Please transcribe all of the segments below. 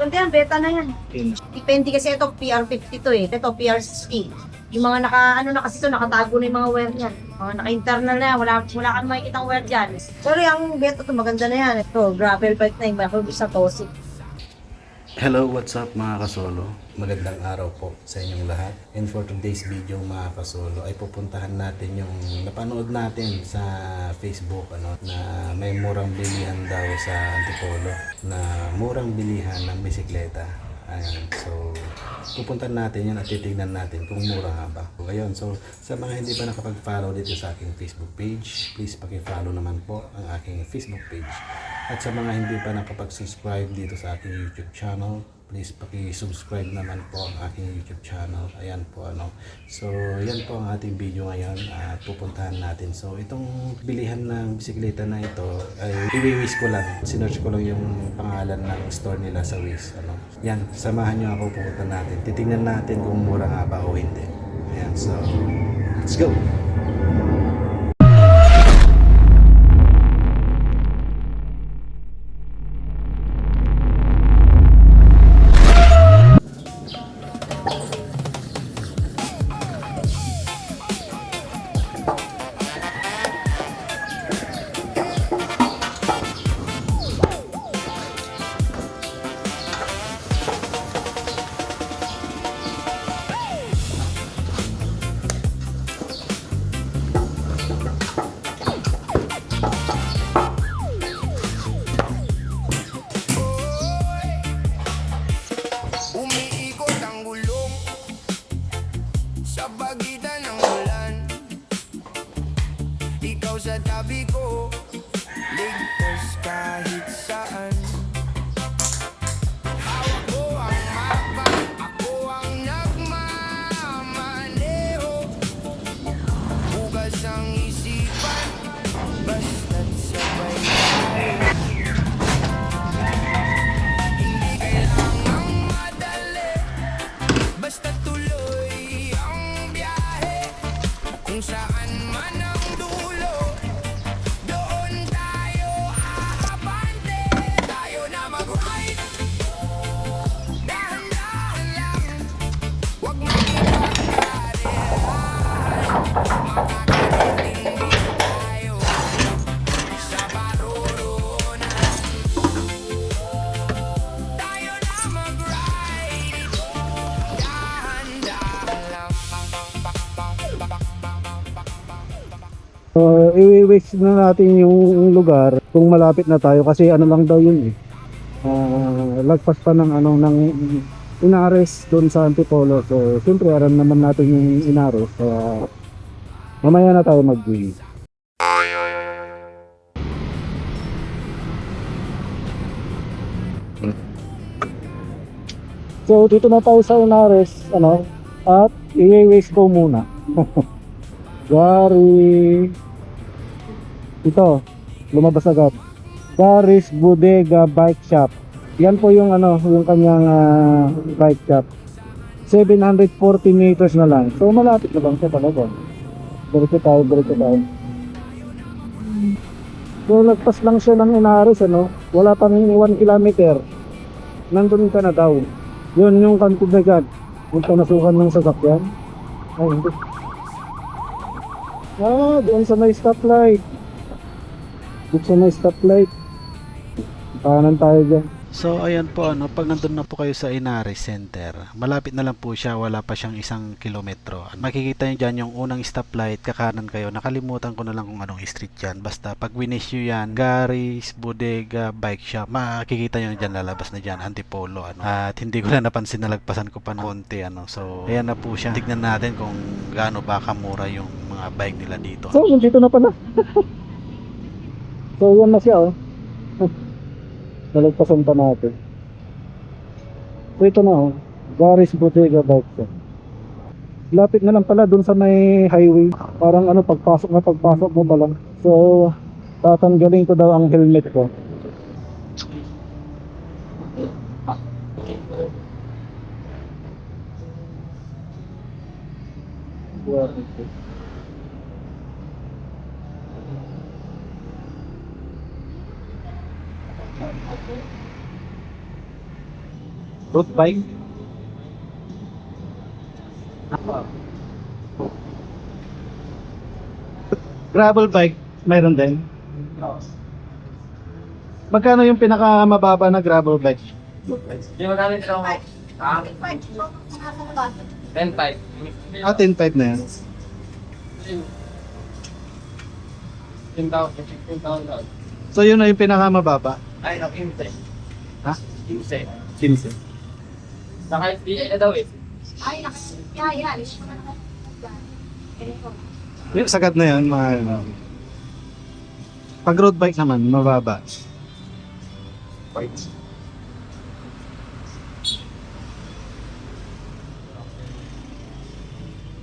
Pero yan, beta na yan. Depende kasi ito, PR52 eh. Ito, PR60. Yung mga ano na kasi ito, nakatago na yung mga wire niyan. Mga naka-internal na yan, wala kang makikitang wire dyan. Pero yung beta to maganda na yan. Ito, gravel bike na yung bakit sa Tosik. Hello, what's up mga kasolo? Magandang araw po sa inyong lahat. And for today's video mga kasolo ay pupuntahan natin yung napanood natin sa Facebook na may murang bilihan daw sa Antipolo na murang bilihan ng bisikleta. Ayan, so pupuntahan natin yan at titignan natin kung mura nga ba. Ayun, so sa mga hindi pa nakapag-follow dito sa aking Facebook page, please paki-follow naman po ang aking Facebook page. At sa mga hindi pa nakapag-subscribe dito sa aking YouTube channel, please paki-subscribe naman po ang aking YouTube channel. Ayan po So, yan po ang ating video ngayon at pupuntahan natin. So, itong bilihan ng bisikleta na ito ay i-wish ko lang. Sinearch ko lang yung pangalan ng store nila sa Wish. Yan, samahan nyo ako, pupunta natin. Titingnan natin kung mura nga ba o hindi. Ayan, so, let's go! Umiikot ang gulong sa pagitan ng ulan. Ikaw sa tabi ko, ligtas kahit saan. Hawak ko ang mapa, ako ang nagmamaneho. Bukas ang isipan, basta't sabay tayo. Hindi kailangang madali, basta tuloy ang biyahe. Kung saan man ang dulo, doon tayo aabante. Tayo na mag-ride, dahan-dahan lang, huwag makipagkarerahan. Makakarating din tayo sa paruroonan. Tayo na mag-ride, dahan-dahan lang. So, i-wish na natin yung lugar kung malapit na tayo kasi ano lang daw yun eh. Lagpas pa ng ng Inares doon sa Antipolo. So, siyempre aram naman natin yung Inares. So, mamaya na tayo mag-wish. So, dito na tayo sa Inares, at i-wish ko muna. Gary, ito lumabas agad, Gary's Bodega Bike Shop. Yan po yung yung kanyang bike shop. 740 meters na lang, so malapit na lang siya talaga. Diretso tayo. So nagpas lang siya ng Inares, wala pang 1 kilometer nandun ka na daw. Yun yung kanto na agad kung nasukan ng sasakyan. Ay hindi. Doon sa may stoplight. Kanan tayo dyan. So ayan po pag nandun na po kayo sa Inares Center, malapit na lang po siya, wala pa siyang 1 kilometro. Makikita nyo dyan yung unang stoplight, kakanan kayo. Nakalimutan ko na lang kung anong street yan. Basta pag wish nyo yan, Gary's Bodega Bike Shop, makikita nyo dyan, lalabas na dyan, Antipolo. At hindi ko na napansin na lagpasan ko pa ng konti. So ayan na po siya. Tignan natin kung gaano ba kamura yung mga bike nila dito. So dito na pala. So yan na siya nalagpasan pa natin. So ito na Gary's Bodega Bike Shop. Lapit na lang pala dun sa may highway. Parang pagpasok mo pa lang. So tatanggalin ko daw ang helmet ko. Road bike. Gravel bike, mayroon din. Magkano yung pinakamababa na gravel bike? Hindi magkano ito ako. Ah, 10.5. Ah, 10.5 na yan. 10,000. So yun na yung pinakamababa. Ay, no, 15. Ha? 15. 15. Saka SDA na daw eh. Ay, nakakaya. Yung sagad na yan, mga pag road bike naman, mababa.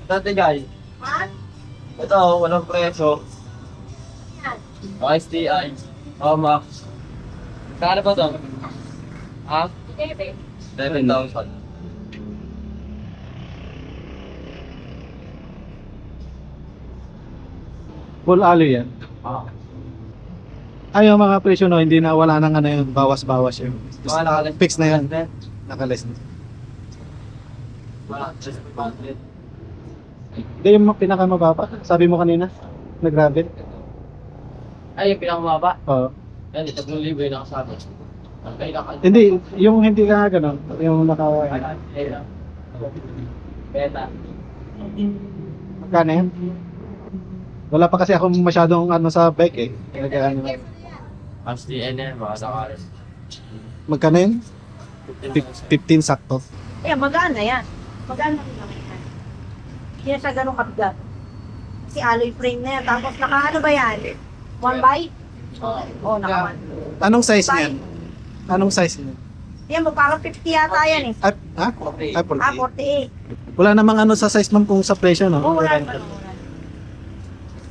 Dati guys, ito walang preso. Okay, SDI. Oh, Max. Kano ba ito? Ha? 11,000. Full alloy yan. Ah. Ay, yung mga presyo no, hindi na wala nang ano yun, bawas-bawas yun. Mga nakalis. Fix na yan. Nakalist na. Wala, just 500. Hindi yung pinakamababa. Sabi mo kanina, na gravel. Ay, yung pinakamababa. Oo. Yan, 3,000 yung nakasabi. Ang kailangan. Hindi, yung hindi ka gano'n, yung naka... Ay, lang. Beta. Magkano yan? Wala pa kasi ako masyadong ano sa bike eh. Ano, Ang SDN yan, mga sakali. magkano yan? 15,000. 15 sakto. Eh, magana yan. Magana rin naman yan. Hindi na siya ganun kabigat. Kasi alloy frame na yan. Tapos naka ano ba yan? 1 by? Oo, naka 1. Anong size niyan? Anong size niyan? Yan mo, parang 50 yata yan eh. Ah, ha? Ah, 48. 48. Wala namang ano sa size man kung sa presyo, no? Oo, wala naman.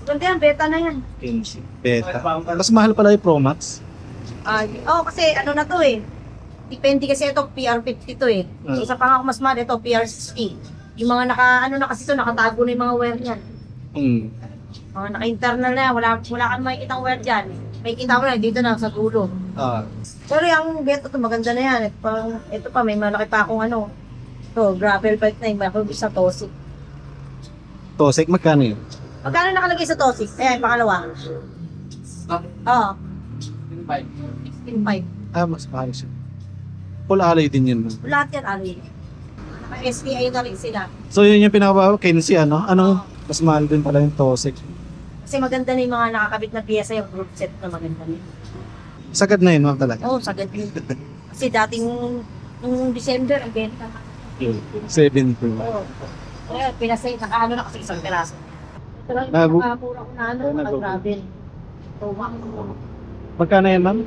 Ganda yan, beta na yan. 15. Beta. Mas mahal pala yung Pro Max. Kasi ano na to eh. Depende kasi ito, PR50 to eh. So, sa pangako mas mahal, ito PR60. Yung mga ano na kasi ito, nakatago na yung mga wire niyan. Mga naka-internal na yan, wala kang makikita ang wire dyan. May kita mo na, dito na sa dulo. Ah. Pero yung beta to, maganda na yan. Ito pa, may malaki pa akong ano. Ito, gravel bike na yung malaki sa Tosik. Tosek, magkano yun? Magkano nakalagay sa Tosik? Ayan, pangalawa. Oo, 16.5. Ah, mas mahal siya. Full alloy din yun. Lahat yan, Ali. Naka-SPI na rin sila. So yun yung pinakababa, Kenzie, ano? Anong mas mahal din pala yung Tosek? Kasi maganda na yung mga nakakabit na piyesa, yung group set na maganda na. Sagad na yun, ma'am, talaga. Oo, sagad yun. Kasi dating nung December, ang benta na. 7 po. Oo. Kaya pinasay, nakaano na kasi isang piraso. Ito lang yung Nagu- nakapura ko na ano, Nagu- nag-gravel. So, Magkano yan, ma'am?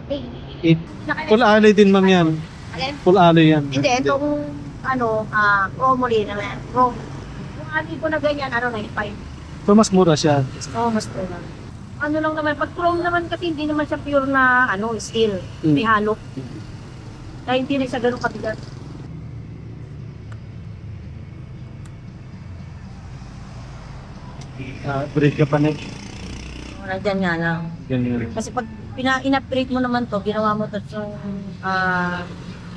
eh, 8. Full alloy din, ma'am, yan. Again? Full alloy yan. Hindi, itong ano, promo rin naman. Promo. Yung ani ko na ganyan, ano, 9.5. So mas mura siya. Oo, mas mura. Ano lang naman, pag chrome naman kasi hindi naman siya pure na ano, steel. May halo. Kaya hindi rin siya ganun kabigat. Break ka pa na. Wala dyan nga lang. Ganyan. Kasi pag in-upgrade mo naman to, ginawa mo to yung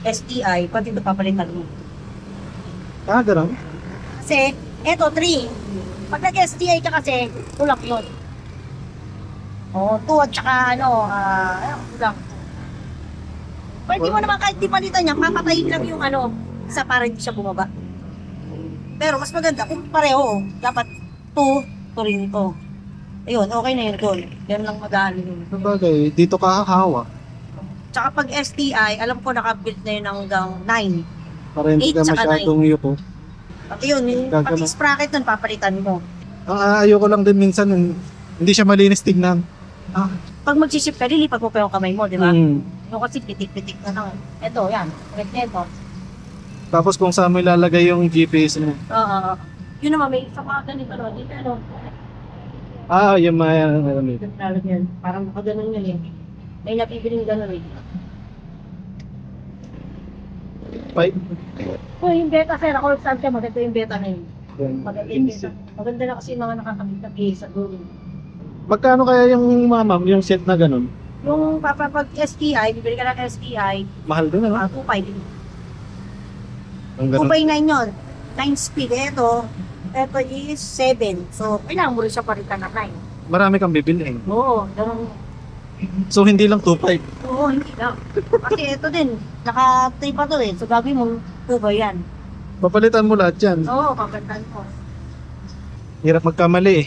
STI, pati ito papalitan mo. Ah, gano'n? Kasi, eto, 3. Pag nag-STI ka kasi, tulak yun. Oo, 2 at saka ano, tulak. Pwede mo naman kahit di palitan niya, papatayin lang yung ano, isa para hindi siya bumaba. Pero mas maganda kung pareho, dapat 2 rin ito. Ayun, okay na yun doon. Yan lang mag-ano yun. Sabagay, dito ka hahawa. Tsaka pag STI, alam ko nakabuild na yun hanggang 9. Para hindi 8 ka saka masyadong yuko. Pati yun, yung Gagana. pati sprocket nun, papalitan mo. Ang ayoko lang din minsan, hindi siya malinis tignan. Pag mag-ship ka, lilipat mo pa yung kamay mo, di ba? Mm. Yung kasi pitik-pitik na lang. Ito, yan. Ito. Tapos kung saan mo ilalagay yung GPS mo. Oo. Yun naman, may isa pa ganito, no? Dito, ano? Ah, yung mga Lalagyan. Parang nakaganon yun eh. May napipiling ganon eh. Five. Oh, yung beta, sir. Ako, saan ka? Maganda yung beta na yun. Maganda yung beta. Maganda na kasi yung mga nakakabit na sa dulo. Magkano kaya yung ma'am, yung set na ganun? Yung pag STI, bibili ka ng STI, Mahal din, ano? 2.5. Ang ganun. 2x9 yun. 9 speed. Ito is 7. So, kailangan mo rin siya palitan ng 9. Marami kang bibili. Oo, ganun. So hindi lang 2.5. Oo, hindi lang. Kasi ito din, naka-3 pa to eh. So, gagawin mo, 2 ba yan? Papalitan mo lahat yan. Oo, kagandahan ko. Hirap magkamali eh.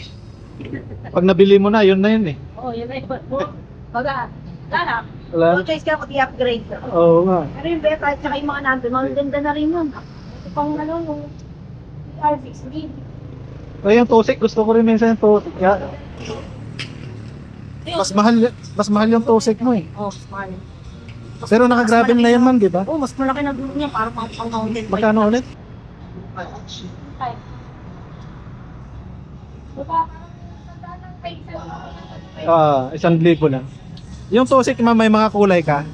Pag nabili mo na, yun na yun eh. Oo, yun na yun. Baga, lahat. Wala. No choice ka pag i-upgrade. Oo nga. Pero yung beta at saka yung mga nandun, mga ganda na rin yun. Ito pang ano, yung R16. Ay, yung Tosik, gusto ko rin minsan yung Tosik. Yeah. Mas mahal yung Tosik mo eh. Oh, smart. Pero naka-gravel na yan man, di ba? Oo, mas malaki na dulo niya para pang mountain bike. Magkano ulit? Ay. Diba? 1,000 lang. Yung Tosik ma'am, may mga kulay ka?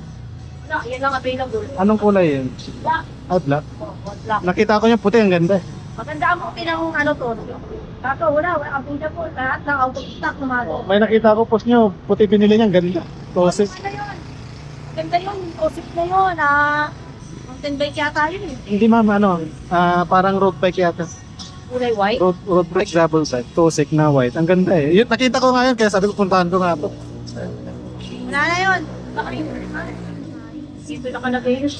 Wala, yan lang available. Anong kulay yun? Black. Ah, black. Oh, black. Nakita ko yung puti, ang ganda. Maganda ang puti ng ano to. Kaso wala, available. Lahat ng out of stock na mga May nakita ko post nyo, puti binili niya, ang ganda. Tosik. Maganda yun. Maganda yun. Osip na yun. Mountain bike yata yun eh. Hindi ma'am, parang road bike yata. Kulay white. Road bike, gravel bike. Tosik na white. Ang ganda eh. Yun, nakita ko nga yun, kaya sabi ko puntahan ko nga to. Wala na yun. Baka yun. Dito nakalagay yun.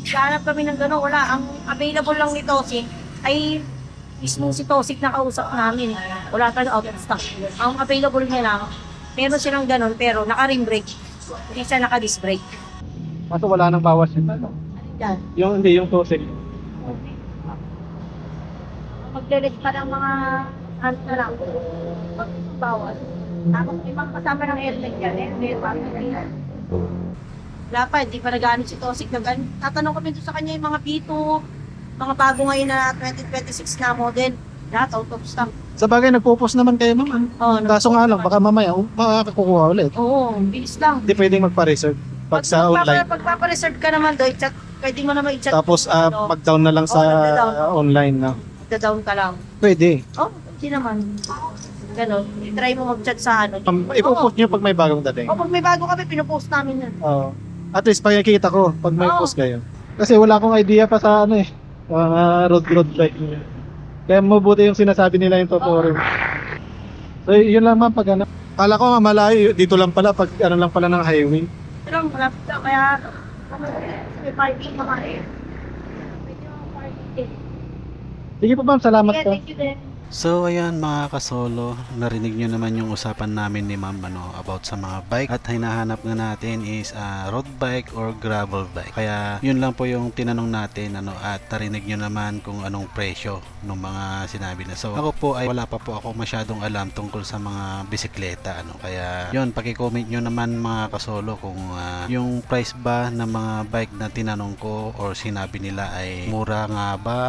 Hanap kami ng gano'n. Wala. Ang available lang ni Tosik ay mismo si Tosik na kausap namin. Wala talaga out of stock. Ang available niya lang, meron silang gano'n pero naka-rim brake. Hindi siya naka-disc brake. Kaso wala nang bawas yun. Yan. Hindi, yung Tosik. Magdelet pa ng mga ano na lang. Bawal. Tapos may mga kasama ng helmet yan. Helmet, helmet. Wala pa, hindi pa nag-ano si Tosik. Tatanong kami doon sa kanya yung mga B2, mga bago ngayon na 2026 na model. Lahat out of stock. Sa bagay, nagpo-post naman kayo ma'am. Oo, Kaso nga lang, baka mamaya, makakakukuha ulit. Oo, bilis lang. Hindi pwedeng magpa-reserve pag sa online. Pagpapareserve ka naman doon, chat, pwede mo naman i-chat. Tapos mag-down na lang sa online na. Magda-down ka lang. Pwede. Oh, hindi naman. Ganon. Try mo mag-chat sa ano. Ipo-post nyo pag may bagong dating. O pag may bago kami, pinupost namin yun. Oo. At least pagkikita ko pag may Oo. post kayo. Kasi wala akong idea pa sa ano eh. Mga road bike nyo. Kaya mabuti yung sinasabi nila yung tutorial. So yun lang ma'am pag ano. Kala ko nga malayo, dito lang pala pag ano lang pala ng highway. Pero malapit na, kaya may parking mga eh. Pwede mga parking. Sige po ma'am, salamat Yeah, po. thank you din. So ayan mga kasolo, narinig nyo naman yung usapan namin ni ma'am about sa mga bike at hinahanap nga natin is road bike or gravel bike. Kaya yun lang po yung tinanong natin at narinig nyo naman kung anong presyo ng mga sinabi na. So ako po ay wala pa po ako masyadong alam tungkol sa mga bisikleta kaya yun, paki-comment nyo naman mga kasolo kung yung price ba ng mga bike na tinanong ko or sinabi nila ay mura nga ba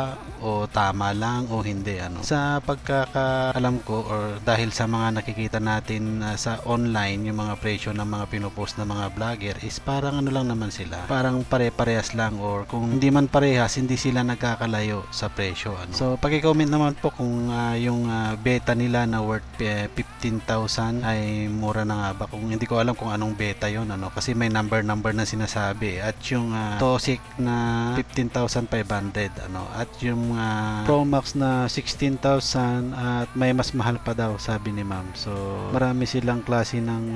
o tama lang o hindi sa pagkakaalam ko or dahil sa mga nakikita natin sa online yung mga presyo ng mga pinupost na mga vlogger is parang ano lang naman sila, parang pare-parehas lang or kung hindi man parehas hindi sila nagkakalayo sa presyo so paki-comment naman po kung yung beta nila na worth 15,000 ay mura na nga ba, kung hindi ko alam kung anong beta yon kasi may number na sinasabi at yung Tosik na 15,500 at yung Pro Max na 16,000 at may mas mahal pa daw sabi ni ma'am. So marami silang klase ng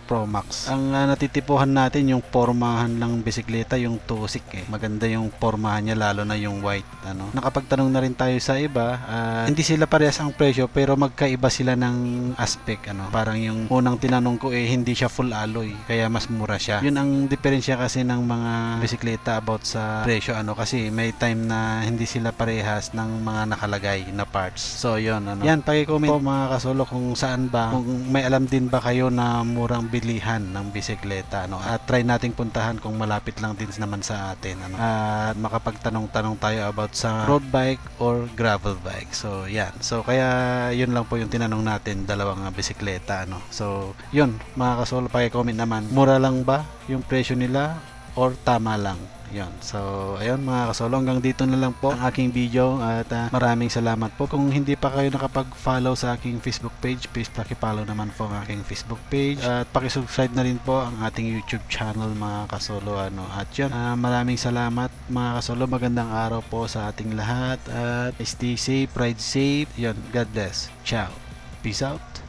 Pro Max. Ang natitipuhan natin yung pormahan lang bisikleta, yung Tosik maganda yung pormahan niya lalo na yung white Nakapagtanong na rin tayo sa iba, hindi sila parehas ang presyo pero magkaiba sila ng aspect Parang yung unang tinanong ko hindi siya full alloy kaya mas mura siya. Yun ang diferensya kasi ng mga bisikleta about sa presyo kasi may time na hindi sila parehas ng mga nakalagay na parts. So yun yan, paki-comment po mga kasolo kung saan ba, kung may alam din ba kayo na murang bilihan ng bisikleta at try nating puntahan kung malapit lang din naman sa atin at makapagtanong-tanong tayo about sa road bike or gravel bike. So yan, so kaya yun lang po yung tinanong natin, dalawang bisikleta So yun mga kasolo, paki-comment naman, mura lang ba yung presyo nila or tama lang. Yon. So, ayun mga kasolo, hanggang dito na lang po ang aking video at maraming salamat po. Kung hindi pa kayo nakapag-follow sa aking Facebook page, please paki-follow naman po ang aking Facebook page at paki-subscribe na rin po ang ating YouTube channel mga kasolo. At yun, maraming salamat mga kasolo. Magandang araw po sa ating lahat at stay safe, ride safe. Yun, God bless. Ciao. Peace out.